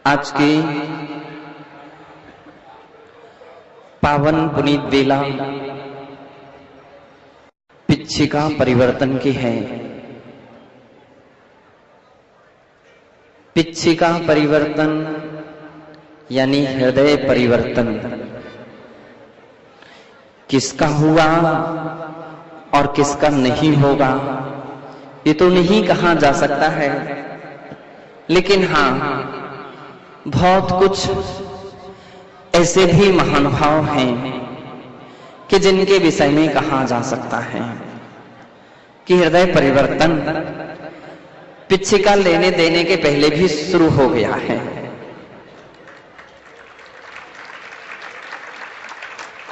आज के पावन पुनीत बेला पिच्छिका परिवर्तन की है। पिच्छिका परिवर्तन यानी हृदय परिवर्तन किसका हुआ और किसका नहीं होगा ये तो नहीं कहा जा सकता है, लेकिन हाँ, बहुत कुछ ऐसे भी महानुभाव हैं कि जिनके विषय में कहा जा सकता है कि हृदय परिवर्तन पिच्छिका लेने देने के पहले भी शुरू हो गया है।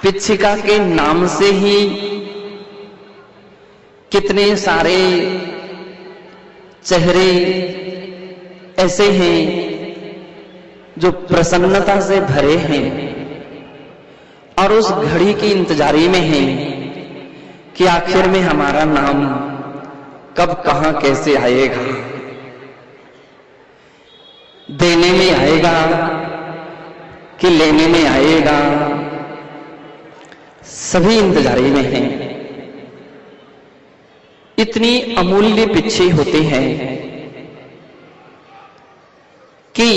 पिच्छिका के नाम से ही कितने सारे चेहरे ऐसे हैं जो प्रसन्नता से भरे हैं और उस घड़ी की इंतजारी में हैं कि आखिर में हमारा नाम कब कहां कैसे आएगा, देने में आएगा कि लेने में आएगा, सभी इंतजारी में हैं। इतनी अमूल्य पिच्छे होते हैं कि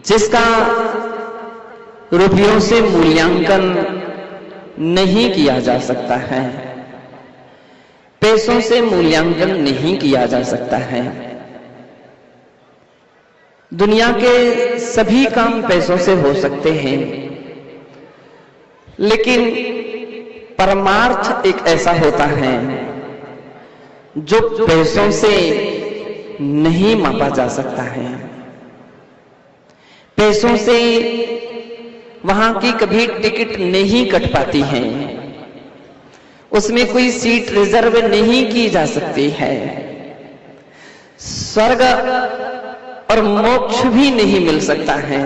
जिसका रुपयों से मूल्यांकन नहीं किया जा सकता है, पैसों से मूल्यांकन नहीं किया जा सकता है। दुनिया के सभी काम पैसों से हो सकते हैं, लेकिन परमार्थ एक ऐसा होता है जो पैसों से नहीं मापा जा सकता है। पैसों से वहां की कभी टिकट नहीं कट पाती है, उसमें कोई सीट रिजर्व नहीं की जा सकती है, स्वर्ग और मोक्ष भी नहीं मिल सकता है।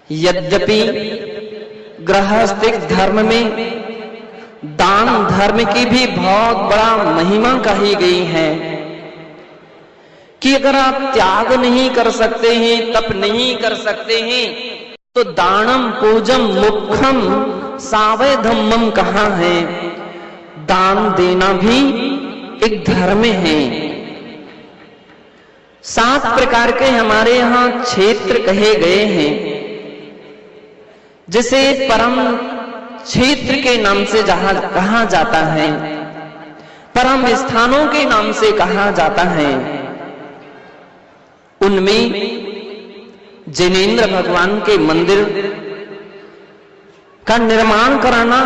यद्यपि गृहस्थिक धर्म में दान धर्म की भी बहुत बड़ा महिमा कही गई है कि अगर आप त्याग नहीं कर सकते हैं, तप नहीं कर सकते हैं, तो दानम पूजम मुखम सावय धम्मम कहाँ है। दान देना भी एक धर्म है। 7 प्रकार के हमारे यहां क्षेत्र कहे गए हैं, जिसे परम क्षेत्र के नाम से जहां कहा जाता है, परम स्थानों के नाम से कहा जाता है। उनमें जिनेंद्र भगवान के मंदिर का निर्माण कराना,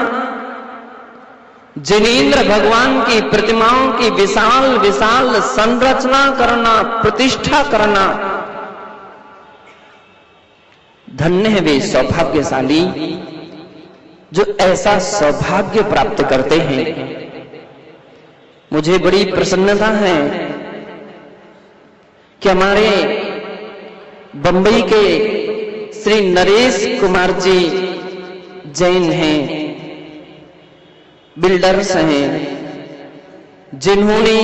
जिनेंद्र भगवान की प्रतिमाओं की विशाल विशाल संरचना करना, प्रतिष्ठा करना, धन्य है वे सौभाग्यशाली जो ऐसा सौभाग्य प्राप्त करते हैं। मुझे बड़ी प्रसन्नता है कि हमारे बंबई के श्री नरेश कुमार जी जैन हैं, बिल्डर्स हैं, जिन्होंने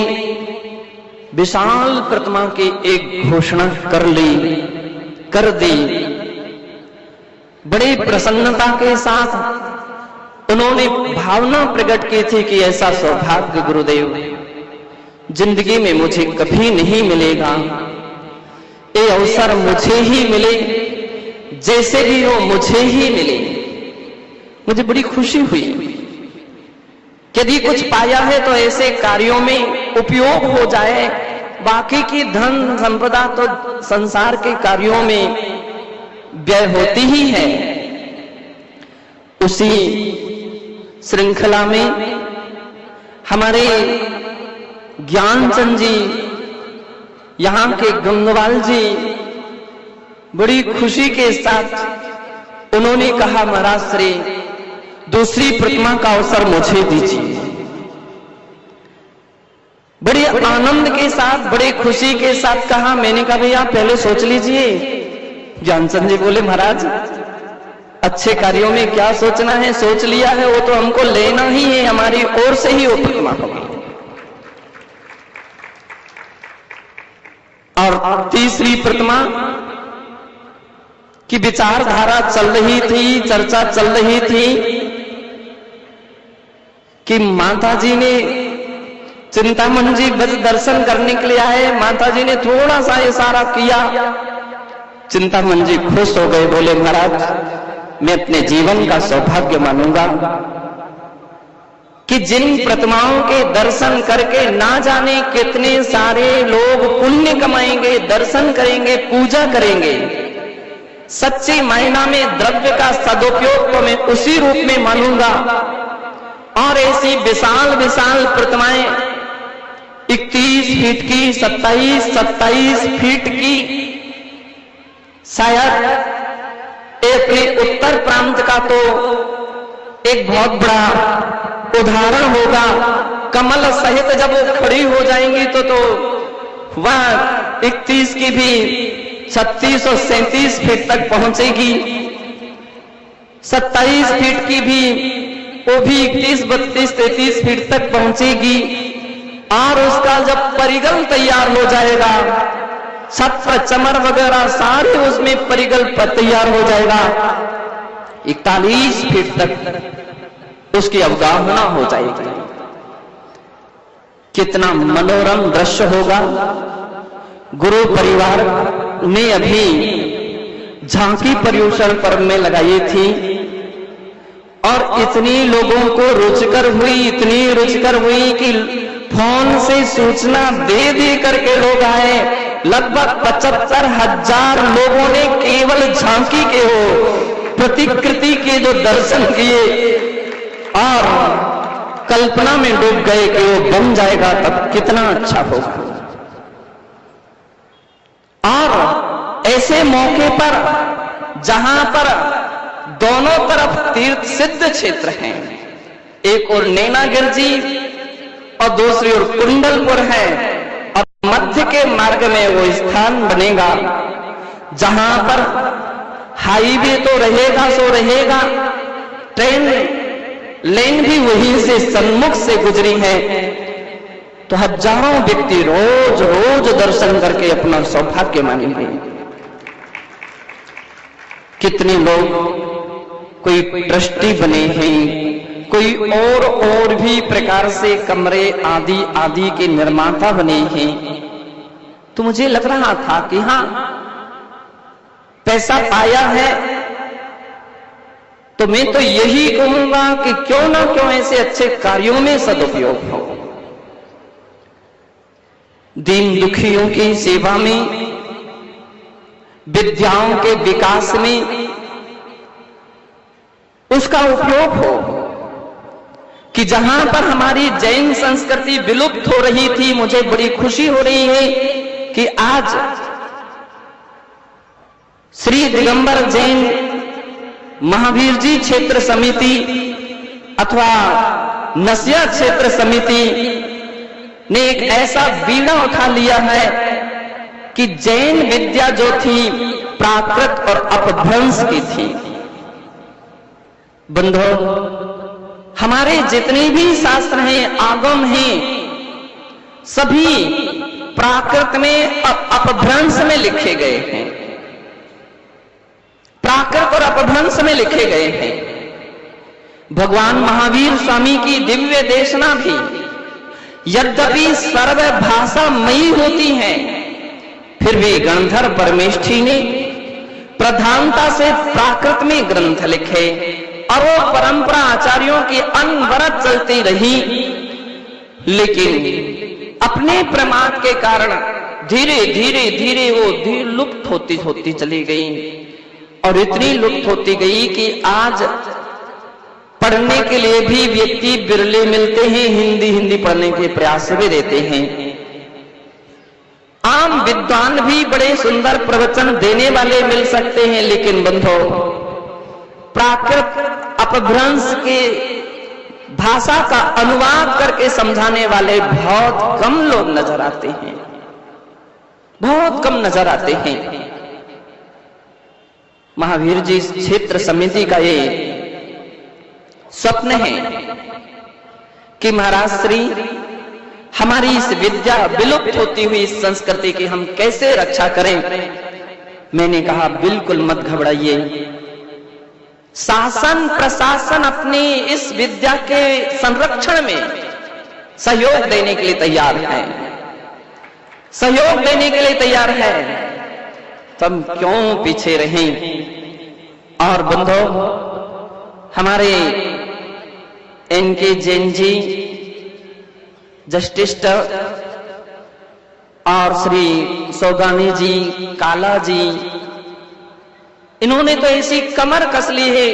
विशाल प्रतिमा की एक घोषणा कर दी। बड़ी प्रसन्नता के साथ उन्होंने भावना प्रकट की थी कि ऐसा सौभाग्य गुरुदेव जिंदगी में मुझे कभी नहीं मिलेगा, ये अवसर मुझे ही मिले, जैसे भी हो मुझे ही मिले। मुझे बड़ी खुशी हुई। यदि कुछ पाया है तो ऐसे कार्यों में उपयोग हो जाए, बाकी की धन संपदा तो संसार के कार्यों में व्यय होती ही है। उसी श्रृंखला में हमारे ज्ञानचंद जी, यहां के गंगवाल जी, बड़ी खुशी के साथ उन्होंने कहा, महाराज श्री दूसरी प्रतिमा का अवसर मुझे दीजिए। बड़े आनंद के साथ, बड़े खुशी के साथ कहा। मैंने कहा भैया पहले सोच लीजिए। ज्ञानचंद जी बोले, महाराज अच्छे कार्यों में क्या सोचना है, सोच लिया है वो तो हमको लेना ही है, हमारी ओर से ही वो प्रतिमा होगी। और तीसरी प्रतिमा की विचारधारा चल रही थी, चर्चा चल रही थी कि माता जी ने चिंतामन जी बस दर्शन करने के लिए आए, माता जी ने थोड़ा सा इशारा किया, चिंतामन जी खुश हो गए, बोले महाराज मैं अपने जीवन का सौभाग्य मानूंगा कि जिन प्रतिमाओं के दर्शन करके ना जाने कितने सारे लोग पुण्य कमाएंगे, दर्शन करेंगे, पूजा करेंगे। सच्चे मायना में द्रव्य का सदुपयोग तो मैं उसी रूप में मानूंगा। और ऐसी विशाल विशाल प्रतिमाएं 31 फीट की, 27 फीट की, शायद अपने उत्तर प्रांत का तो एक बहुत बड़ा उदाहरण होगा। कमल सहित जब वो खड़ी हो जाएंगी तो वह 31 की भी 36 और 37 फीट तक पहुंचेगी, 27 फीट की भी वो भी 31, 32, 33 फीट तक पहुंचेगी। और उसका जब परिगल तैयार हो जाएगा, छत्र चमर वगैरह सारे उसमें परिगल पर तैयार हो जाएगा, 41 फीट तक उसकी अवगाहना हो जाएगी। कितना मनोरम दृश्य होगा। गुरु परिवार ने अभी झांकी पर्यूषण पर्व में लगाई थी और इतनी लोगों को रुचिकर हुई, इतनी रुचिकर हुई कि फोन से सूचना दे दे करके लोग आए। लगभग 75,000 लोगों ने केवल झांकी के हो प्रतिकृति के जो दर्शन किए और कल्पना में डूब गए कि वो बन जाएगा तब कितना अच्छा होगा। और ऐसे मौके पर जहां पर दोनों तरफ तीर्थ सिद्ध क्षेत्र हैं, एक और नैनागिर जी और दूसरी ओर कुंडलपुर है, और मध्य के मार्ग में वो स्थान बनेगा जहां पर हाईवे तो रहेगा सो रहेगा, ट्रेन लेन भी वहीं से सन्मुख से गुजरी है, तो हजारों व्यक्ति रोज रोज दर्शन करके अपना सौभाग्य मानेंगे। कितने लोग कोई ट्रस्टी बने हैं, कोई और भी प्रकार से कमरे आदि आदि के निर्माता बने हैं। तो मुझे लग रहा था कि हाँ, पैसा पाया है तो मैं तो यही कहूंगा कि क्यों ना क्यों ऐसे अच्छे कार्यों में सदुपयोग हो। दीन दुखियों की सेवा में, विद्याओं के विकास में उसका उपयोग हो। कि जहां पर हमारी जैन संस्कृति विलुप्त हो रही थी, मुझे बड़ी खुशी हो रही है कि आज श्री दिगंबर जैन महावीर जी क्षेत्र समिति अथवा नसिया क्षेत्र समिति ने एक ऐसा बीड़ा उठा लिया है कि जैन विद्या जो थी प्राकृत और अपभ्रंश की थी। बंधो, हमारे जितने भी शास्त्र हैं, आगम हैं, सभी प्राकृत में अपभ्रंश में लिखे गए हैं, प्राकृत और अपभ्रंश में लिखे गए हैं। भगवान महावीर स्वामी की दिव्य देशना भी यद्यपि सर्व भाषामयी होती है, फिर भी गणधर परमेष्ठी ने प्रधानता से प्राकृत में ग्रंथ लिखे और वो परंपरा आचार्यों की अनवरत चलती रही। लेकिन अपने प्रमाद के कारण धीरे धीरे धीरे वो लुप्त होती चली गई, और इतनी लुप्त होती गई कि आज पढ़ने के लिए भी व्यक्ति बिरले मिलते हैं, हिंदी पढ़ने के प्रयास भी देते हैं। आम विद्वान भी बड़े सुंदर प्रवचन देने वाले मिल सकते हैं, लेकिन बंधो, प्राकृत अपभ्रंश के भाषा का अनुवाद करके समझाने वाले बहुत कम लोग नजर आते हैं, बहुत कम नजर आते हैं। महावीर जी क्षेत्र समिति का ये स्वप्न है कि महाराज श्री हमारी इस विद्या विलुप्त होती हुई इस संस्कृति की हम कैसे रक्षा करें। मैंने कहा बिल्कुल मत घबराइए, शासन प्रशासन अपनी इस विद्या के संरक्षण में सहयोग देने के लिए तैयार है, सहयोग देने के लिए तैयार है, तब क्यों पीछे रहें। और बंधो, हमारे एनके जैन जी, जस्टिस और श्री सौगानी जी, काला जी, इन्होंने तो ऐसी कमर कस ली है।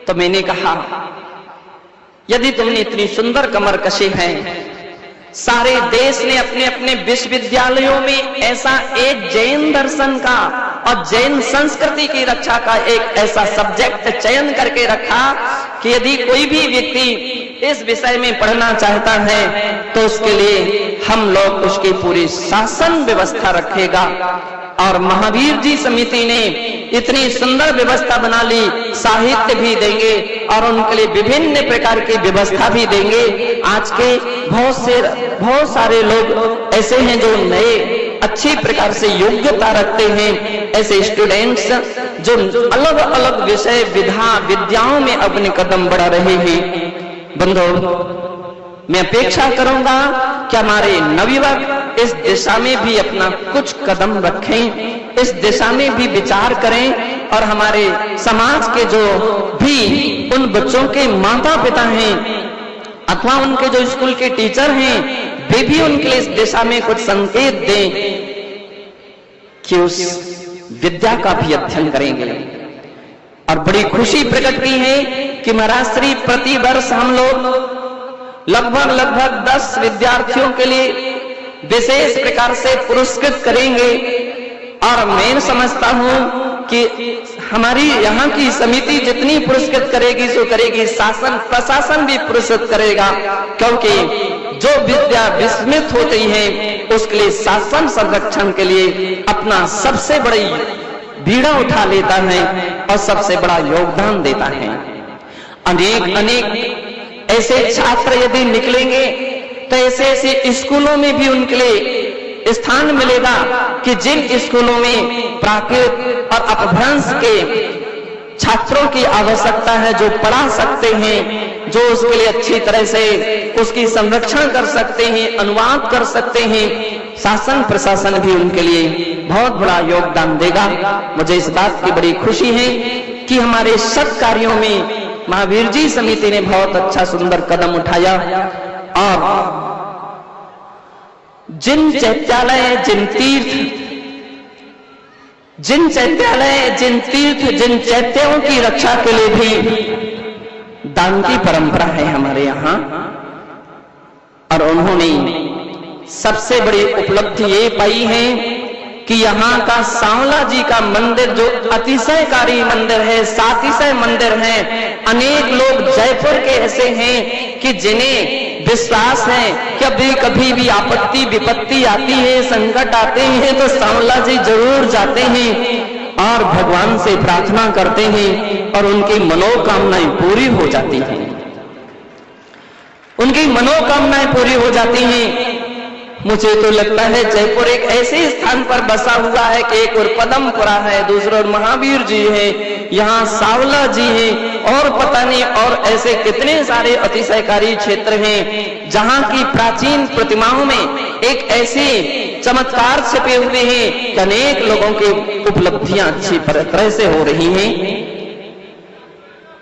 तो मैंने कहा यदि तुमने इतनी सुंदर कमर कसी है, सारे देश ने अपने अपने विश्वविद्यालयों में ऐसा एक जैन दर्शन का और जैन संस्कृति की रक्षा का एक ऐसा सब्जेक्ट चयन करके रखा कि यदि कोई भी व्यक्ति इस विषय में पढ़ना चाहता है तो उसके लिए हम लोग उसकी पूरी शासन व्यवस्था रखेगा। और महावीर जी समिति ने इतनी सुंदर व्यवस्था बना ली, साहित्य भी देंगे और उनके लिए विभिन्न प्रकार की व्यवस्था भी देंगे। आज के बहुत सारे लोग ऐसे हैं जो नए अच्छी प्रकार से योग्यता रखते हैं, ऐसे स्टूडेंट्स जो अलग अलग विषय विद्याओं में अपने कदम बढ़ा रहे हैं। बंधु, मैं अपेक्षा करूंगा कि हमारे नवयुवक इस दिशा में भी अपना कुछ कदम रखें, इस दिशा में भी विचार करें और हमारे समाज के जो भी उन बच्चों के माता पिता हैं अथवा उनके जो स्कूल के टीचर हैं, वे भी उनके लिए इस दिशा में कुछ संकेत दें कि उस विद्या का भी अध्ययन करेंगे। और बड़ी खुशी प्रकट की है कि महाराज श्री प्रति वर्ष हम लोग लगभग 10 विद्यार्थियों के लिए विशेष प्रकार से पुरस्कृत करेंगे। और मैं समझता हूं कि हमारी यहाँ की समिति जितनी पुरस्कृत करेगी सो करेगी, शासन प्रशासन भी पुरस्कृत करेगा, क्योंकि जो विद्या विस्मृत होती है उसके लिए शासन संरक्षण के लिए अपना सबसे बड़ी बीड़ा उठा लेता है और सबसे बड़ा योगदान देता है। अनेक ऐसे छात्र यदि निकलेंगे तो ऐसे स्कूलों में भी उनके लिए स्थान मिलेगा कि जिन स्कूलों में प्राकृत और अपभ्रंश के छात्रों की आवश्यकता है, जो पढ़ा सकते हैं, जो उसके लिए अच्छी तरह से उसकी संरक्षण कर सकते हैं, अनुवाद कर सकते हैं, शासन प्रशासन भी उनके लिए बहुत बड़ा योगदान देगा। मुझे इस बात की बड़ी खुशी है कि हमारे सत् कार्यों में महावीर जी समिति ने बहुत अच्छा सुंदर कदम उठाया। और जिन चैत्यालय, जिन तीर्थ, जिन चैत्यों की रक्षा के लिए भी दान की परंपरा है हमारे यहाँ। और उन्होंने सबसे बड़ी उपलब्धि ये पाई है कि यहाँ का सांवला जी का मंदिर जो अतिशयकारी मंदिर है, सातिशय मंदिर है। अनेक लोग जयपुर के ऐसे हैं कि जिन्हें विश्वास है कि कभी भी आपत्ति विपत्ति आती है, संकट आते हैं तो सांवला जी जरूर जाते हैं और भगवान से प्रार्थना करते हैं और उनकी मनोकामनाएं पूरी हो जाती हैं, उनकी मनोकामनाएं पूरी हो जाती हैं। मुझे तो लगता है जयपुर एक ऐसे स्थान पर बसा हुआ है कि एक और पदमपुरा है, दूसरा और महावीर जी है, यहाँ सांवला जी है और पता नहीं और ऐसे कितने सारे अतिशयकारी क्षेत्र हैं जहाँ की प्राचीन प्रतिमाओं में एक ऐसे चमत्कार छिपे हुए हैं कि अनेक लोगों की उपलब्धियां अच्छी तरह से हो रही हैं।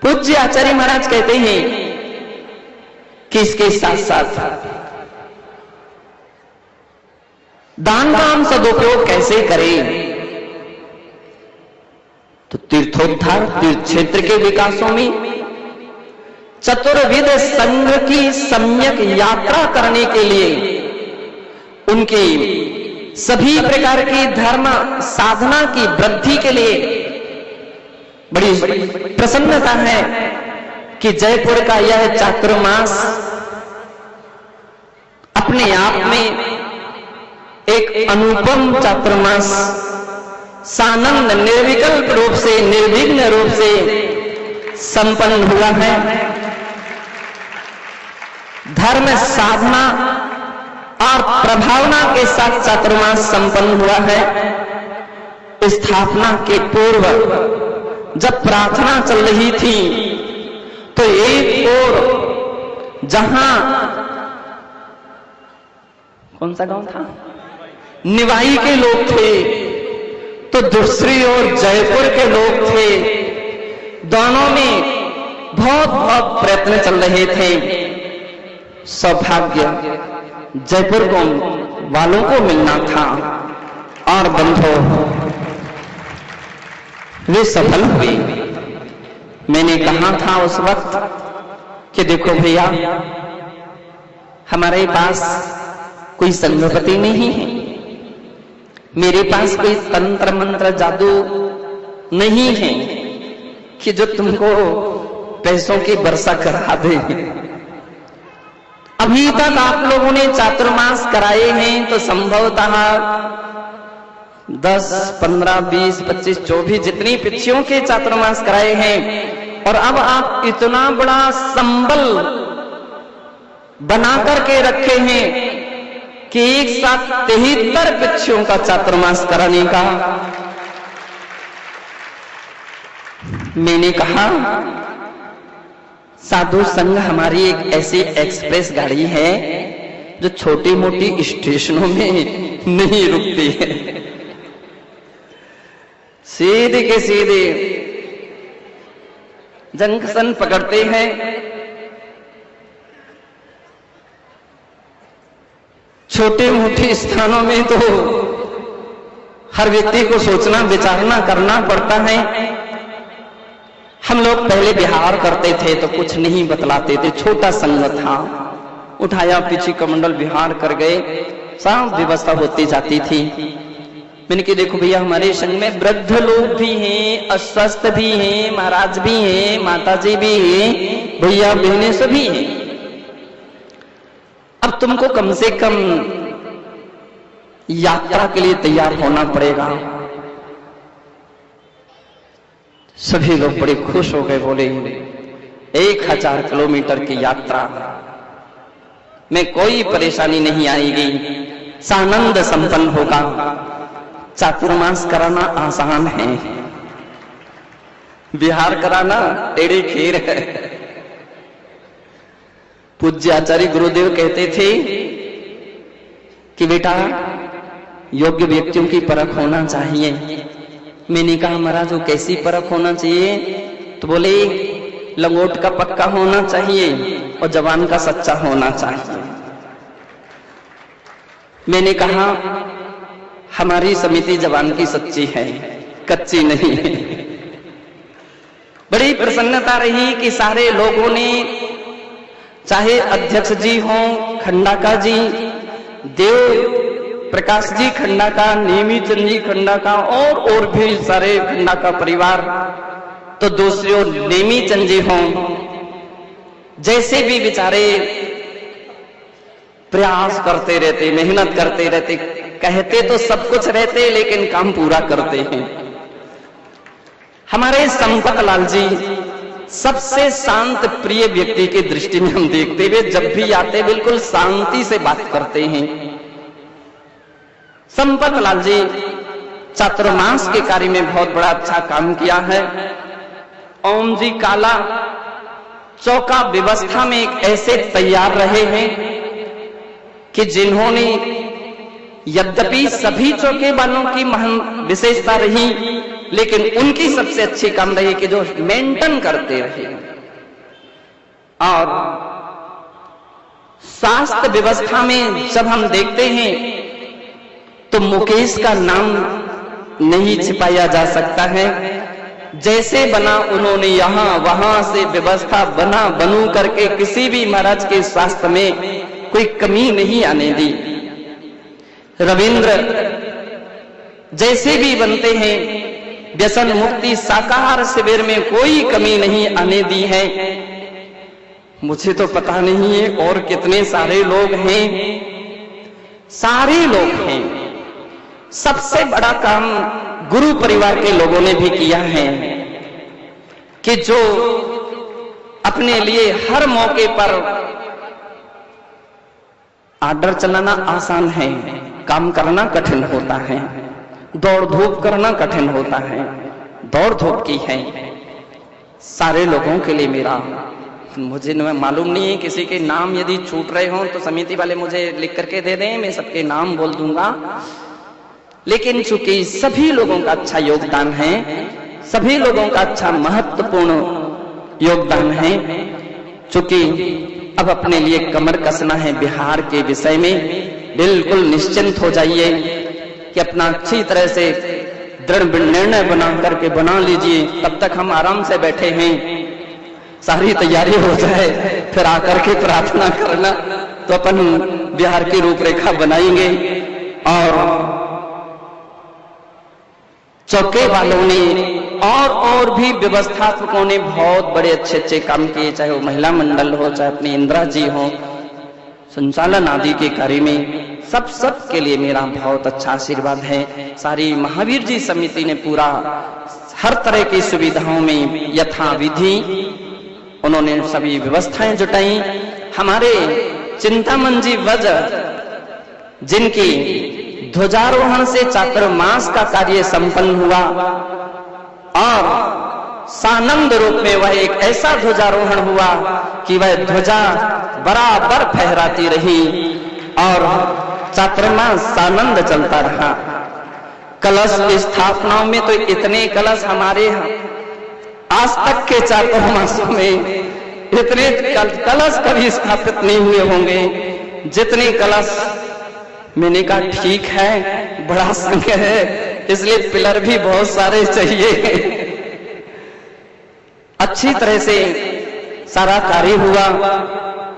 पूज्य आचार्य महाराज कहते हैं कि इसके साथ साथ दान का हम सदुपयोग कैसे करें, तो तीर्थोद्धार, तीर्थ क्षेत्र के विकासों में चतुर्विध संघ की सम्यक यात्रा करने के लिए उनकी सभी प्रकार की धर्म साधना की वृद्धि के लिए बड़ी प्रसन्नता है कि जयपुर का यह चातुर्मास अपने आप में एक अनुपम चातुर्मास सानंद निर्विकल्प रूप से, निर्विघ्न रूप से संपन्न हुआ है। धर्म साधना और प्रभावना के साथ चातुर्मास संपन्न हुआ है। स्थापना के पूर्व जब प्रार्थना चल रही थी तो एक और जहां कौन सा गांव था, निवाई के लोग थे, तो दूसरी ओर जयपुर के लोग थे। दोनों में बहुत बहुत प्रयत्न चल रहे थे। सौभाग्य जयपुर को वालों को मिलना था और बंधो वे सफल हुए। मैंने कहा था उस वक्त कि देखो भैया, हमारे पास कोई संगपति नहीं है, मेरे पास कोई तंत्र मंत्र जादू नहीं है कि जो तुमको पैसों की वर्षा करा दे। अभी तक आप लोगों ने चातुर्मास कराए हैं तो संभवतः 10, 15, 20, 25, 24 जितनी पिछियों के चातुर्मास कराए हैं, और अब आप इतना बड़ा संबल बना करके रखे हैं कि एक साथ 73 पिछियों का चातुर्मास कराने का। मैंने कहा साधु संघ हमारी एक ऐसी एक्सप्रेस गाड़ी है जो छोटी मोटी स्टेशनों में नहीं रुकती है, सीधे के सीधे जंक्शन पकड़ते हैं। छोटे मोटे स्थानों में तो हर व्यक्ति को सोचना विचारना करना पड़ता है। हम लोग पहले विहार करते थे तो कुछ नहीं बतलाते थे, छोटा संघ था, उठाया पीछे कमंडल विहार कर गए, सब व्यवस्था होती जाती थी। मैंने कहा देखो भैया, हमारे संघ में वृद्ध लोग भी हैं, अस्वस्थ भी हैं, महाराज भी हैं, माताजी भी हैं, भैया बहनें सभी हैं। अब तुमको कम से कम यात्रा के लिए तैयार होना पड़ेगा। सभी लोग बड़े खुश हो गए, बोले 1000 किलोमीटर की यात्रा में कोई परेशानी नहीं आएगी, सानंद संपन्न होगा। चातुर्मास कराना आसान है, विहार कराना टेढ़ी खीर है। पूज्य आचार्य गुरुदेव कहते थे कि बेटा योग्य व्यक्तियों की परख होना चाहिए। मैंने कहा महाराज वो कैसी परख होना चाहिए? तो बोले लंगोट का पक्का होना चाहिए और जवान का सच्चा होना चाहिए। मैंने कहा हमारी समिति जवान की सच्ची है, कच्ची नहीं है। बड़ी प्रसन्नता रही कि सारे लोगों ने, चाहे अध्यक्ष जी हों, खंडाका जी, देव प्रकाश जी खंडाका, नेमीचंद जी खंडाका और भी सारे खंडाका परिवार, तो दूसरी ओर नेमीचंद जी हों, जैसे भी बेचारे प्रयास करते रहते, मेहनत करते रहते, कहते तो सब कुछ रहते लेकिन काम पूरा करते हैं। हमारे संपत लाल जी सबसे शांत प्रिय व्यक्ति की दृष्टि में हम देखते हुए जब भी आते बिल्कुल शांति से बात करते हैं। संपत लाल जी चातुर्मास के कार्य में बहुत बड़ा अच्छा काम किया है। ओम जी काला चौका व्यवस्था में एक ऐसे तैयार रहे हैं कि जिन्होंने, यद्यपि सभी चौके वालों की महान विशेषता रही, लेकिन उनकी सबसे अच्छी काम रही कि जो मेंटेन करते रहे। और स्वास्थ्य व्यवस्था में जब हम देखते हैं तो मुकेश का नाम नहीं छिपाया जा सकता है। जैसे बना उन्होंने यहां वहां से व्यवस्था बना बनू करके किसी भी महाराज के स्वास्थ्य में कोई कमी नहीं आने दी। रविंद्र जैसे भी बनते हैं, व्यसन मुक्ति शाकाहार शिविर में कोई कमी नहीं आने दी है। मुझे तो पता नहीं है और कितने सारे लोग हैं, सारे लोग हैं। सबसे बड़ा काम गुरु परिवार के लोगों ने भी किया है कि जो अपने लिए हर मौके पर आर्डर चलाना आसान है, काम करना कठिन होता है, दौड़ धूप करना कठिन होता है, दौड़ धूप की है सारे लोगों के लिए। मेरा मुझे मालूम नहीं है, किसी के नाम यदि छूट रहे हों तो समिति वाले मुझे लिख करके दे दें, मैं सबके नाम बोल दूंगा। लेकिन चूंकि सभी लोगों का अच्छा योगदान है, सभी लोगों का अच्छा महत्वपूर्ण योगदान है, चूंकि अब अपने लिए कमर कसना है बिहार के विषय में, बिल्कुल निश्चिंत हो जाइए कि अपना अच्छी तरह से दृढ़ निर्णय बना करके बना लीजिए। तब तक हम आराम से बैठे हैं, सारी तैयारी हो जाए फिर आकर के प्रार्थना करना, तो अपन बिहार की रूपरेखा बनाएंगे। और चौके वालों ने और भी व्यवस्थापकों ने बहुत बड़े अच्छे अच्छे काम किए, चाहे वो महिला मंडल हो, चाहे अपनी इंदिरा जी हो, संचालन आदि के कार्य में सब के लिए मेरा बहुत अच्छा आशीर्वाद है। सारी महावीर जी समिति ने पूरा हर तरह की सुविधाओं में यथाविधि उन्होंने सभी व्यवस्थाएं जुटाई। हमारे चिंतामन जी वज, जिनकी ध्वजारोहण से चातुर्मास का कार्य संपन्न हुआ और सानंद रूप में वह एक ऐसा ध्वजारोहण हुआ कि वह ध्वजा बराबर फहराती रही और चातुर्मास सानंद चलता रहा। कलश की स्थापनाओं में तो इतने कलश हमारे आज तक के चातुर्मासों में इतने कलश कभी स्थापित नहीं हुए होंगे जितने कलश। मैंने कहा ठीक है, बड़ा संख्य है, इसलिए पिलर भी बहुत सारे चाहिए। अच्छी तरह से सारा कार्य हुआ।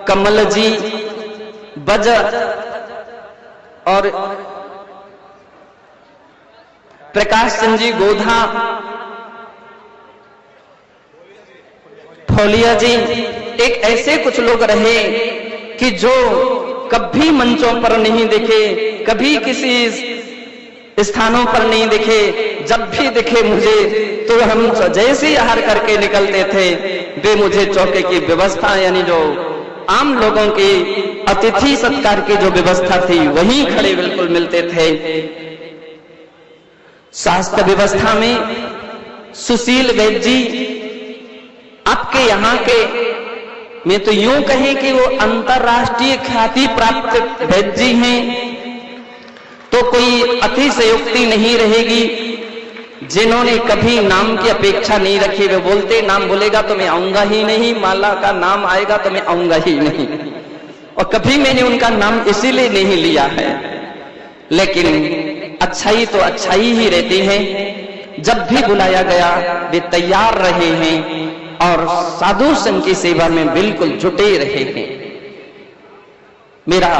कमल जी बज और प्रकाश चंद जी गोधा, फोलिया जी, एक ऐसे कुछ लोग रहे कि जो कभी मंचों पर नहीं दिखे, कभी किसी स्थानों पर नहीं दिखे, जब भी दिखे मुझे तो हम जैसे हार करके निकलते थे, वे मुझे चौके की व्यवस्था, यानी जो आम लोगों की अतिथि सत्कार की जो व्यवस्था थी वहीं खड़े बिल्कुल मिलते थे। शास्त्र व्यवस्था में सुशील वैद्य जी आपके यहाँ के, मैं तो यूं कहें कि वो अंतरराष्ट्रीय ख्याति प्राप्त वैद्य जी हैं, तो कोई अतिशयोक्ति नहीं रहेगी। जिन्होंने कभी नाम की अपेक्षा नहीं रखी, वे बोलते नाम बोलेगा तो मैं आऊंगा ही नहीं, माला का नाम आएगा तो मैं आऊंगा ही नहीं, और कभी मैंने उनका नाम इसीलिए नहीं लिया है। लेकिन अच्छाई तो अच्छाई ही रहती है, जब भी बुलाया गया वे तैयार रहे हैं और साधु संघ की सेवा में बिल्कुल जुटे रहे हैं। मेरा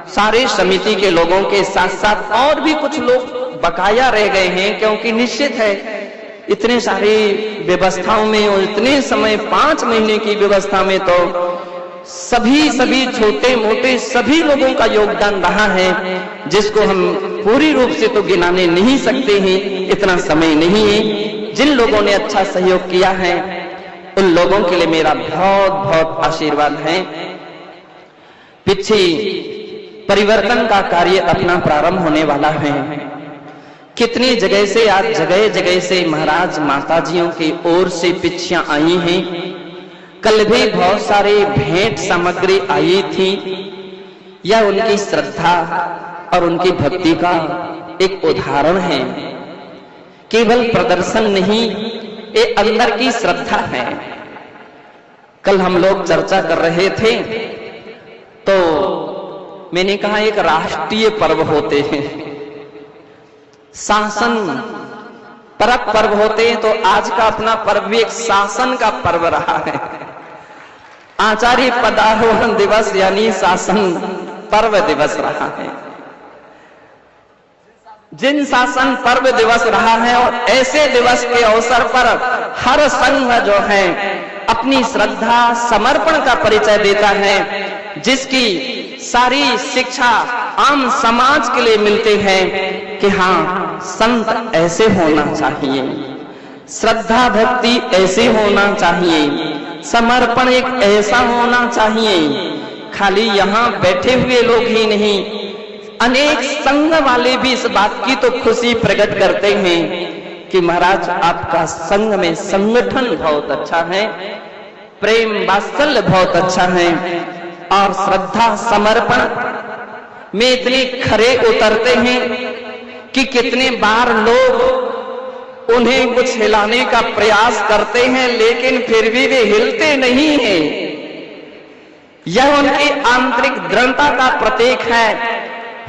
सारे समिति के लोगों के साथ साथ और भी कुछ लोग बकाया रह गए हैं, क्योंकि निश्चित है इतने सारी व्यवस्थाओं में और इतने समय 5 महीने की व्यवस्था में तो सभी छोटे मोटे सभी लोगों का योगदान रहा है, जिसको हम पूरी रूप से तो गिनाने नहीं सकते हैं, इतना समय नहीं है। जिन लोगों ने अच्छा सहयोग किया है उन लोगों के लिए मेरा बहुत बहुत आशीर्वाद है। पीछे परिवर्तन का कार्य अपना प्रारंभ होने वाला है। कितनी जगह से आज जगह जगह से महाराज माताजियों की ओर से पिछियां आई हैं। कल भी बहुत सारे भेंट सामग्री आई थी। यह उनकी श्रद्धा और उनकी भक्ति का एक उदाहरण है। केवल प्रदर्शन नहीं, ये अंदर की श्रद्धा है। कल हम लोग चर्चा कर रहे थे तो मैंने कहा एक राष्ट्रीय पर्व होते हैं, शासन परक पर्व होते हैं, तो आज का अपना पर्व भी एक शासन का पर्व रहा है। आचार्य पदारोहण दिवस यानी शासन पर्व दिवस रहा है। जिन शासन पर्व दिवस रहा है और ऐसे दिवस के अवसर पर हर संघ जो है अपनी श्रद्धा समर्पण का परिचय देता है, जिसकी सारी शिक्षा आम समाज के लिए मिलते हैं कि हाँ संत ऐसे होना चाहिए, श्रद्धा भक्ति ऐसे होना चाहिए, समर्पण एक ऐसा होना चाहिए। खाली यहाँ बैठे हुए लोग ही नहीं, अनेक संग वाले भी इस बात की तो खुशी प्रकट करते हैं कि महाराज आपका संग में संगठन बहुत अच्छा है, प्रेम वात्सल्य बहुत अच्छा है, और श्रद्धा समर्पण में इतने खरे उतरते हैं कि कितने बार लोग उन्हें कुछ हिलाने का प्रयास करते हैं लेकिन फिर भी वे हिलते नहीं हैं। यह उनकी आंतरिक दृढ़ता का प्रतीक है।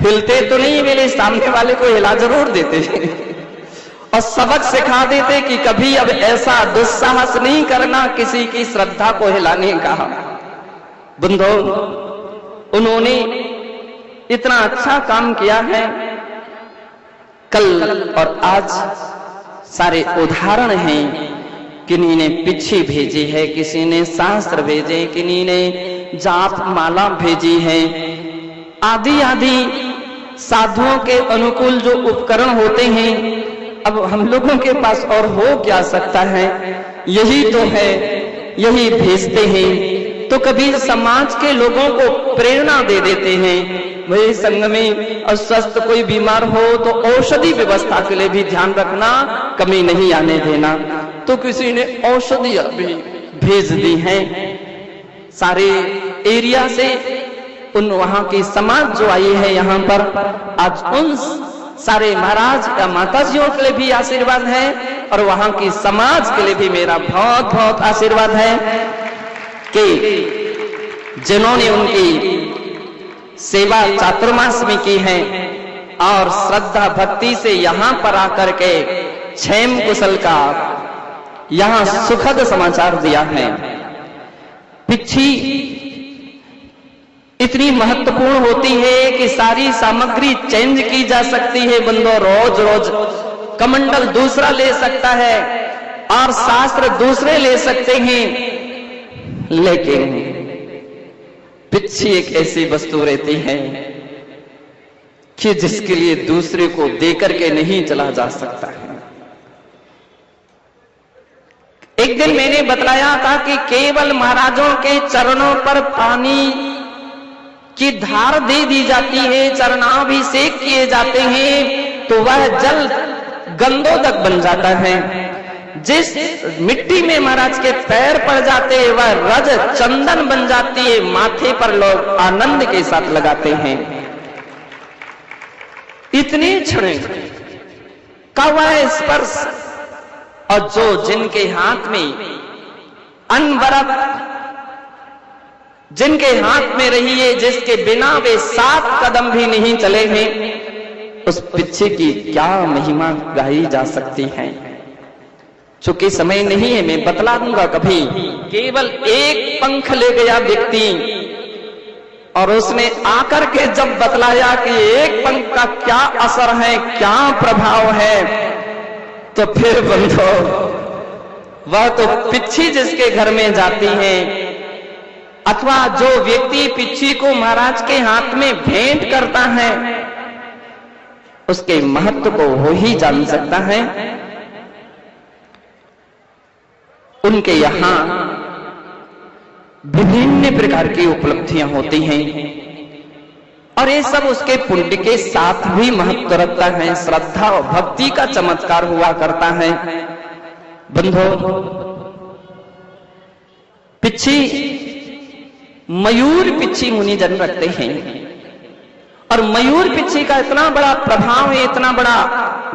हिलते तो नहीं, वे सामने वाले को हिला जरूर देते हैं और सबक सिखा देते कि कभी अब ऐसा दुस्साहस नहीं करना किसी की श्रद्धा को हिलाने का। बंधो, उन्होंने इतना अच्छा काम किया है। कल और आज सारे उदाहरण हैं, किन्हीं ने पिच्छी भेजी है, किसी ने शास्त्र भेजे, किन्हीं ने जाप माला भेजी है, आदि आदि साधुओं के अनुकूल जो उपकरण होते हैं, अब हम लोगों के पास और हो क्या सकता है, यही तो है, यही भेजते हैं। तो कभी समाज के लोगों को प्रेरणा दे देते हैं, भाई संग में अस्वस्थ कोई बीमार हो तो औषधि व्यवस्था के लिए भी ध्यान रखना, कमी नहीं आने देना। तो किसी ने औषधियां भी भेज दी हैं सारे एरिया से, उन वहां की समाज जो आई है यहाँ पर, आज उन सारे महाराज या माताजियों के लिए भी आशीर्वाद है और वहां की समाज के लिए भी मेरा बहुत बहुत आशीर्वाद है कि जिन्होंने उनकी सेवा चातुर्मास में की है और श्रद्धा भक्ति से यहाँ पर आकर के क्षेम कुशल का यहाँ सुखद समाचार दिया है। पिच्छी इतनी महत्वपूर्ण होती है कि सारी सामग्री चेंज की जा सकती है। बंदो, रोज रोज कमंडल दूसरा ले सकता है और शास्त्र दूसरे ले सकते हैं, लेकिन पिच्छी एक ऐसी वस्तु रहती है कि जिसके लिए दूसरे को देकर के नहीं चला जा सकता है। एक दिन मैंने बतलाया था कि केवल महाराजों के चरणों पर पानी की धार दे दी जाती है, चरणाभिषेक किए जाते हैं, तो वह जल गंधोदक बन जाता है। जिस मिट्टी में महाराज के पैर पड़ जाते हैं वह रज चंदन बन जाती है, माथे पर लोग आनंद के साथ लगाते हैं। इतने क्षण का वह स्पर्श, और जो जिनके हाथ में अनवरत, जिनके हाथ में रही है, जिसके बिना वे 7 कदम भी नहीं चले हैं, उस पिच्छी की क्या महिमा गाई जा सकती है। चूंकि समय नहीं है, मैं बतला दूंगा कभी। केवल एक पंख ले गया व्यक्ति और उसने आकर के जब बतलाया कि एक पंख का क्या असर है, क्या प्रभाव है, तो फिर बंधो, वह तो पिच्छी जिसके घर में जाती है, अथवा जो व्यक्ति पिच्छी को महाराज के हाथ में भेंट करता है, उसके महत्व को वो ही जान सकता है। उनके यहां विभिन्न प्रकार की उपलब्धियां होती हैं और ये सब उसके पुण्य के साथ भी महत्व रखता है। श्रद्धा और भक्ति का चमत्कार हुआ करता है। बंधो, पिच्छी मयूर पिच्छी मुनिजन रखते हैं और मयूर पिच्छी का इतना बड़ा प्रभाव है, इतना बड़ा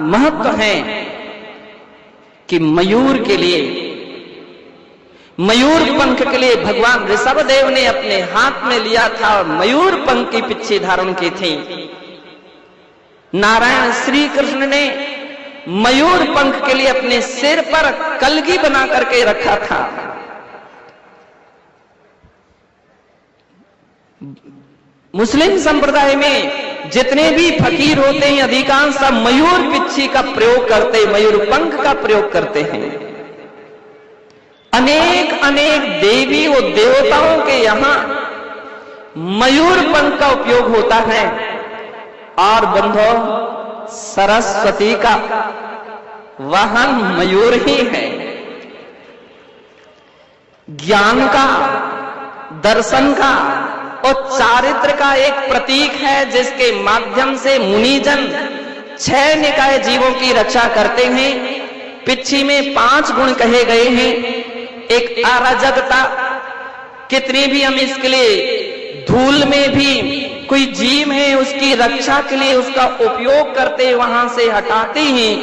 महत्व है कि मयूर के लिए, मयूर पंख के लिए भगवान ऋषभदेव ने अपने हाथ में लिया था और मयूर पंख की पिच्छी धारण की थी। नारायण श्री कृष्ण ने मयूर पंख के लिए अपने सिर पर कलगी बना करके रखा था। मुस्लिम संप्रदाय में जितने भी फकीर होते हैं अधिकांश सब मयूर पिच्छी का प्रयोग करते, मयूर पंख का प्रयोग करते हैं। अनेक अनेक देवी और देवताओं के यहां मयूर पंख का उपयोग होता है। और बंधो, सरस्वती का वाहन मयूर ही है। ज्ञान का दर्शन का और चारित्र का एक प्रतीक है, जिसके माध्यम से मुनिजन 6 निकाय जीवों की रक्षा करते हैं। पिच्छी में 5 गुण कहे गए हैं। एक अराजकता, कितनी भी हम इसके लिए धूल में भी कोई जीव है उसकी रक्षा के लिए उसका उपयोग करते, वहां से हटाते हैं,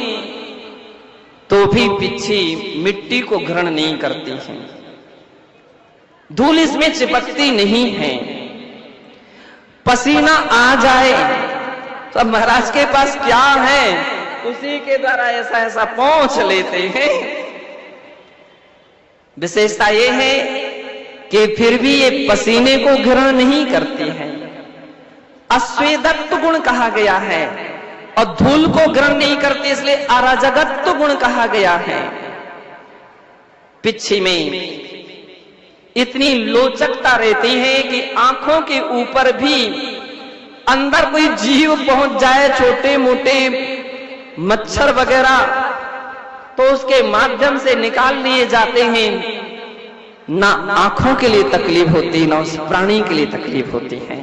तो भी पिच्छी मिट्टी को ग्रहण नहीं करती है, धूल इसमें चिपकती नहीं है। पसीना आ जाए तो अब महाराज के पास क्या है, उसी के द्वारा ऐसा ऐसा पहुंच लेते हैं। विशेषता यह है कि फिर भी ये पसीने को ग्रहण नहीं करती है। अस्वेदत्व गुण कहा गया है और धूल को ग्रहण नहीं करती, इसलिए अराजकत्व गुण कहा गया है। पिच्छी में इतनी लोचकता रहती है कि आंखों के ऊपर भी अंदर कोई जीव पहुंच जाए, छोटे मोटे मच्छर वगैरह, तो उसके माध्यम से निकाल लिए जाते हैं। ना आंखों के लिए तकलीफ होती, ना उस प्राणी के लिए तकलीफ होती है।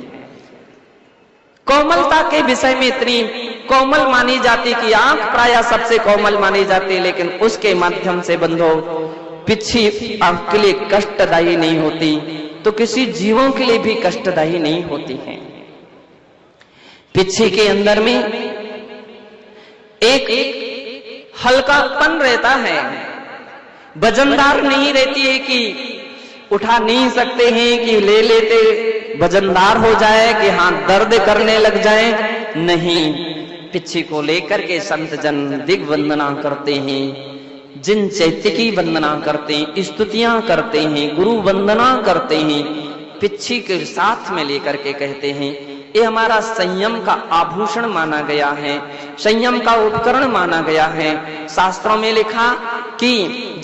कोमलता के विषय में इतनी कोमल मानी जाती कि आंख प्रायः सबसे कोमल मानी जाती, लेकिन उसके माध्यम से बंधो पिच्छी आंख के लिए कष्टदायी नहीं होती, तो किसी जीवों के लिए भी कष्टदायी नहीं होती है। पिच्छी के अंदर में एक हल्कापन रहता है, वजनदार नहीं रहती है कि उठा नहीं सकते हैं कि ले लेते वजनदार हो जाए कि हाथ दर्द करने लग जाए, नहीं। पिच्छी को लेकर के संत जन दिग्वंदना करते हैं, जिन चैत्य की वंदना करते हैं, स्तुतियां करते हैं, गुरु वंदना करते हैं, पिच्छी के साथ में लेकर के कहते हैं ये हमारा संयम का आभूषण माना गया है, संयम का उपकरण माना गया है। शास्त्रों में लिखा कि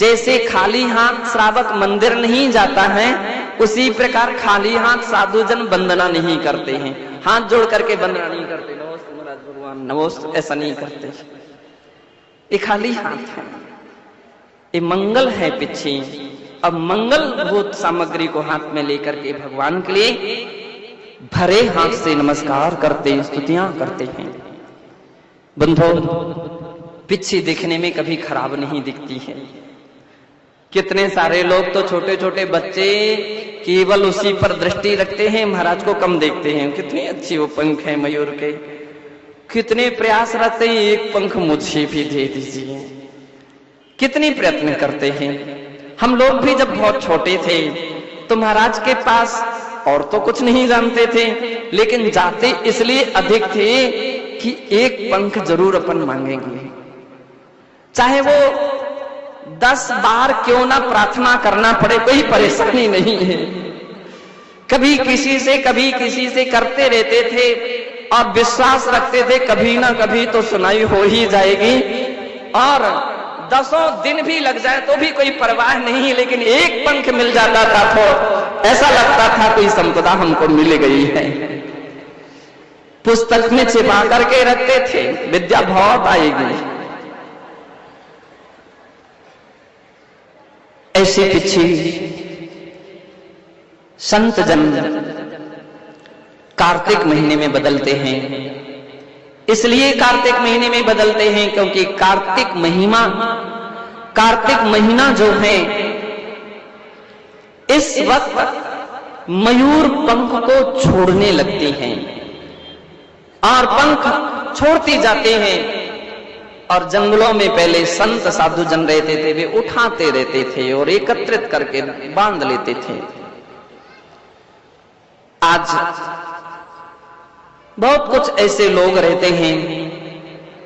जैसे खाली हाथ श्रावक मंदिर नहीं जाता है, उसी प्रकार खाली हाथ साधुजन वंदना नहीं करते हैं, हाथ जोड़ करके वंदना नहीं करते, नमोस्तु महाराज भगवान नमोस्तु, ऐसा नहीं करते। ये खाली हाथ है, ये मंगल है पिच्छी। अब मंगल भूत सामग्री को हाथ में लेकर के भगवान के लिए भरे हाथ से नमस्कार करते, स्तुतियां करते हैं। बंधो, पिच्छी दिखने में कभी खराब नहीं दिखती है। कितने सारे लोग तो छोटे छोटे बच्चे केवल उसी पर दृष्टि रखते हैं, महाराज को कम देखते हैं। कितनी अच्छी वो पंख है मयूर के, कितने प्रयास रखते हैं, एक पंख मुझे भी दे दीजिए, कितनी प्रयत्न करते हैं। हम लोग भी जब बहुत छोटे थे तो महाराज के पास और तो कुछ नहीं जानते थे, लेकिन जाते इसलिए अधिक थे कि एक पंख जरूर अपन मांगेंगे, चाहे वो 10 बार क्यों ना प्रार्थना करना पड़े, कोई परेशानी नहीं है। कभी किसी से करते रहते थे और विश्वास रखते थे कभी ना कभी तो सुनाई हो ही जाएगी, और 10 दिन भी लग जाए तो भी कोई परवाह नहीं, लेकिन एक पंख मिल जाता था तो ऐसा लगता था कोई संपदा हमको मिल गई है। पुस्तक में छिपा करके रखते थे, विद्या बहुत आएगी। ऐसी पिच्छी संत जन कार्तिक महीने में बदलते हैं। इसलिए कार्तिक महीने में बदलते हैं क्योंकि कार्तिक महीना जो है, इस वक्त मयूर पंख को छोड़ने लगती हैं और पंख छोड़ती जाते हैं। और जंगलों में पहले संत साधु जन रहते थे, वे उठाते रहते थे और एकत्रित करके बांध लेते थे। आज बहुत कुछ ऐसे लोग रहते हैं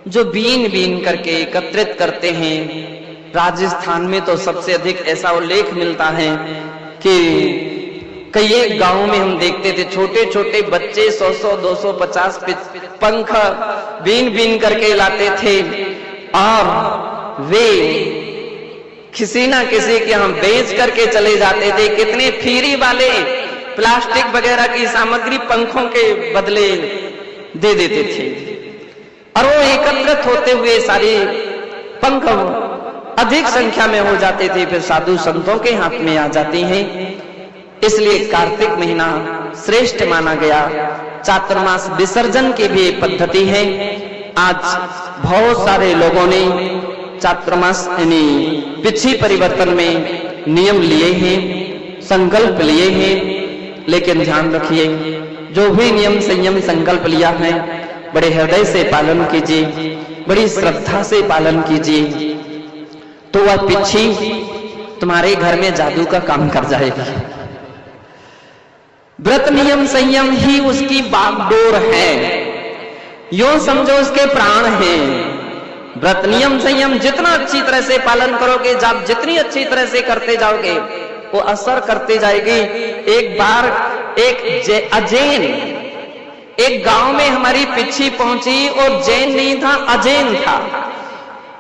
जो बीन करके एकत्रित करते हैं। राजस्थान में तो सबसे अधिक ऐसा उल्लेख मिलता है कि कई गांवों में हम देखते थे छोटे छोटे बच्चे 100-100, 250 पंख बीन करके लाते थे और वे किसी ना किसी के यहाँ बेच करके चले जाते थे। कितने फीरी वाले प्लास्टिक वगैरह की सामग्री पंखों के बदले दे देते थे और वो एकत्रित होते हुए सारे पंख अधिक संख्या में हो जाते थे, फिर साधु संतों के हाथ में आ जाती हैं। इसलिए कार्तिक महीना श्रेष्ठ माना गया। चातुर्मास विसर्जन की भी पद्धति है। आज बहुत सारे लोगों ने चातुर्मास यानी पिछी परिवर्तन में नियम लिए हैं, संकल्प लिए हैं, लेकिन ध्यान रखिए, जो भी नियम संयम संकल्प लिया है बड़े हृदय से पालन कीजिए, बड़ी श्रद्धा से पालन कीजिए, तो वह पिछी तुम्हारे घर में जादू का काम कर जाएगी। व्रत नियम संयम ही उसकी बागडोर है, यूं समझो उसके प्राण हैं। व्रत नियम संयम जितना अच्छी तरह से पालन करोगे, जब जितनी अच्छी तरह से करते जाओगे वो असर करते जाएगी। एक बार एक अजैन, एक गांव में हमारी पिछी पहुंची और जैन नहीं था, अजैन था।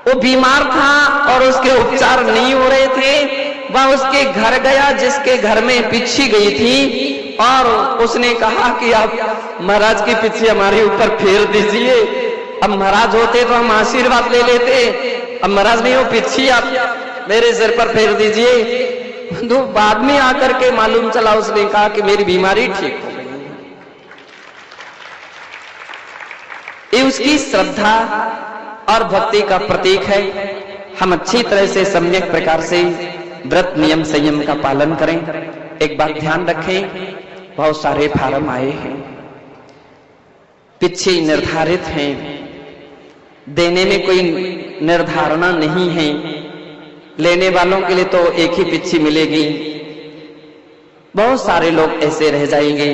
वो बीमार था और उसके उपचार नहीं हो रहे थे। वह उसके घर गया जिसके घर में पिछी गई थी, और उसने कहा कि आप महाराज की पिछी हमारे ऊपर फेर दीजिए। अब महाराज होते तो हम आशीर्वाद ले लेते, अब महाराज नहीं हो, पिछी आप मेरे सिर पर फेर दीजिए। तो बाद में आकर के मालूम चला, उसने कहा कि मेरी बीमारी ठीक हो गई। ये उसकी श्रद्धा और भक्ति का प्रतीक है। हम अच्छी तरह से सम्यक प्रकार से व्रत नियम संयम का पालन करें। एक बात ध्यान रखें, बहुत सारे फार्म आए हैं, पिछे निर्धारित हैं, देने में कोई निर्धारणा नहीं है। लेने वालों के लिए तो एक ही पिछी मिलेगी। बहुत सारे लोग ऐसे रह जाएंगे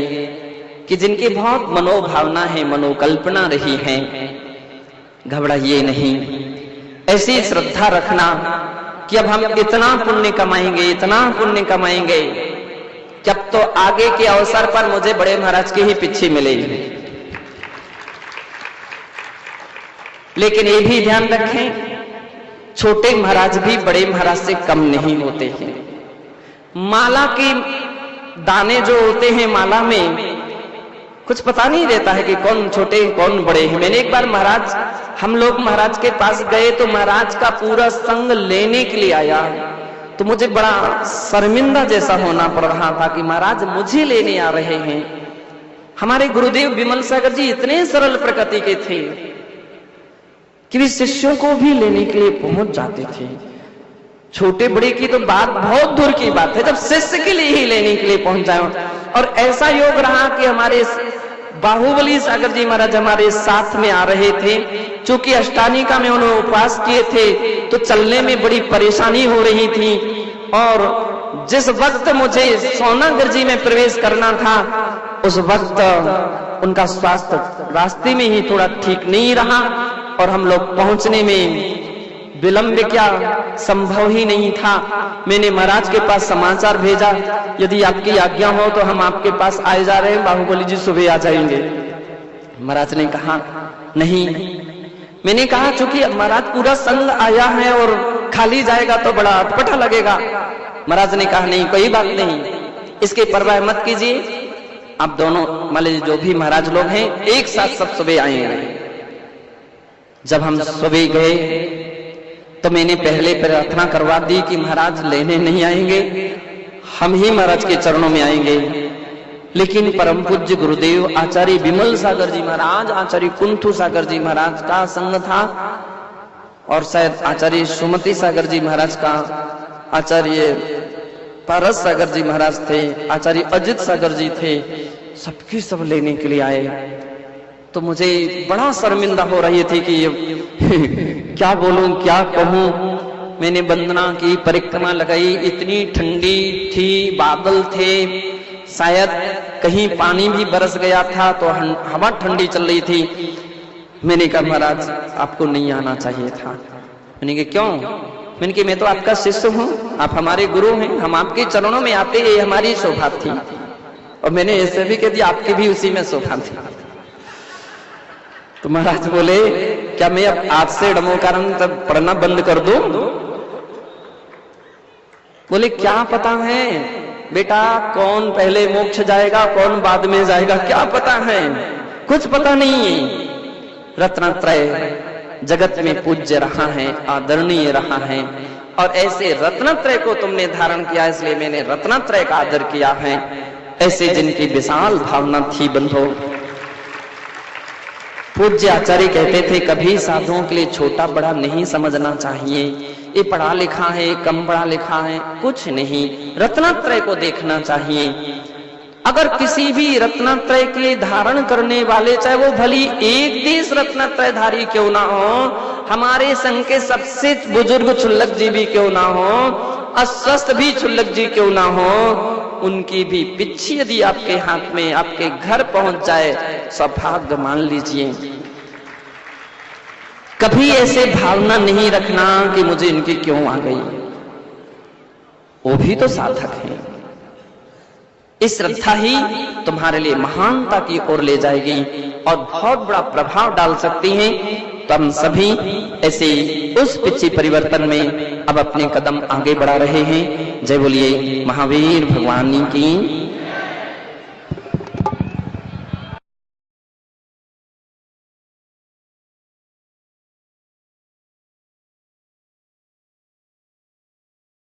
कि जिनकी बहुत मनोभावना है, मनोकल्पना रही है। घबराइए नहीं, ऐसी श्रद्धा रखना कि अब हम इतना पुण्य कमाएंगे, इतना पुण्य कमाएंगे कि अब तो आगे के अवसर पर मुझे बड़े महाराज की ही पिछी मिलेगी। लेकिन ये भी ध्यान रखें, छोटे महाराज भी बड़े महाराज से कम नहीं होते हैं। माला के दाने जो होते हैं, माला में कुछ पता नहीं रहता है कि कौन छोटे कौन बड़े हैं। मैंने एक बार हम लोग महाराज के पास गए तो महाराज का पूरा संग लेने के लिए आया, तो मुझे बड़ा शर्मिंदा जैसा होना पड़ रहा था कि महाराज मुझे लेने आ रहे हैं। हमारे गुरुदेव विमल सागर जी इतने सरल प्रकृति के थे कि वे शिष्यों को भी लेने के लिए पहुंच जाते थे। छोटे बड़े की तो बात बहुत दूर की बात है, जब शिष्य के लिए ही लेने के लिए पहुंच जाए। और ऐसा योग रहा कि हमारे बाहुबली सागर जी महाराज हमारे साथ में आ रहे थे। चूंकि अष्टानिका में उन्होंने उपवास किए थे तो चलने में बड़ी परेशानी हो रही थी, और जिस वक्त मुझे सोनागर जी में प्रवेश करना था उस वक्त उनका स्वास्थ्य रास्ते में ही थोड़ा ठीक नहीं रहा, और हम लोग पहुंचने में विलंब क्या संभव ही नहीं था। मैंने महाराज के पास समाचार भेजा, यदि आपकी आज्ञा हो तो हम आपके पास आए जा रहे हैं, बाहुबली जी सुबह आ जाएंगे। महाराज ने कहा नहीं। मैंने कहा चूंकि महाराज पूरा संग आया है और खाली जाएगा तो बड़ा अटपटा लगेगा। महाराज ने कहा नहीं, कोई बात नहीं, इसके परवाह मत कीजिए, आप दोनों मान जो भी महाराज लोग हैं एक साथ सब सुबह आएंगे। जब हम सुबह गए तो मैंने पहले प्रार्थना करवा दी कि महाराज लेने नहीं आएंगे, हम ही महाराज के चरणों में आएंगे। लेकिन परम पूज्य गुरुदेव आचार्य विमल सागर जी महाराज, आचार्य कुंथू सागर जी महाराज का संग था, और शायद आचार्य सुमति सागर जी महाराज का, आचार्य पारस सागर जी महाराज थे, आचार्य अजित सागर जी थे, सबकी सब लेने के लिए आए। तो मुझे बड़ा शर्मिंदा हो रही थी कि क्या बोलूं क्या कहूं। मैंने वंदना की, परिक्रमा लगाई, इतनी ठंडी थी, बादल थे, शायद कहीं पानी भी बरस गया था तो हवा ठंडी चल रही थी। मैंने कहा महाराज आपको नहीं आना चाहिए था। मैंने कहा क्यों? मैंने कहा मैं तो आपका शिष्य हूं, आप हमारे गुरु हैं, हम आपके चरणों में आते, ये हमारी शोभा थी। और मैंने ऐसे भी कह दिया आपकी भी उसी में शोभा थी। तो महाराज बोले क्या मैं अब आज से डमोकारण तब पढ़ना बंद कर दूं? बोले क्या पता है बेटा, कौन पहले मोक्ष जाएगा कौन बाद में जाएगा, क्या पता है, कुछ पता नहीं है। रत्नत्रय जगत में पूज्य रहा है, आदरणीय रहा है, और ऐसे रत्नत्रय को तुमने धारण किया, इसलिए मैंने रत्नत्रय का आदर किया है। ऐसे जिनकी विशाल भावना थी बंधो। पूज्य आचार्य कहते थे कभी साधुओं के लिए छोटा बड़ा नहीं समझना चाहिए, ये पढ़ा लिखा है, कम पढ़ा लिखा है, कुछ नहीं, रत्नत्रय को देखना चाहिए। अगर किसी भी रत्नत्रय के धारण करने वाले, चाहे वो भली एक देश रत्नत्रय धारी क्यों ना हो, हमारे संघ के सबसे बुजुर्ग क्षुल्लक जी भी क्यों ना हो, अस्वस्थ भी क्षुल्लक जी क्यों ना हो, उनकी भी पिच्छी यदि आपके हाथ में आपके घर पहुंच जाए, सौभाग्य मान लीजिए। कभी ऐसे भावना नहीं रखना कि मुझे इनकी क्यों आ गई, वो भी तो साधक है। इस श्रद्धा ही तुम्हारे लिए महानता की ओर ले जाएगी और बहुत बड़ा प्रभाव डाल सकती है। तो हम सभी ऐसे उस पिछी परिवर्तन में अब अपने कदम आगे बढ़ा रहे हैं। जय बोलिए महावीर भगवान की।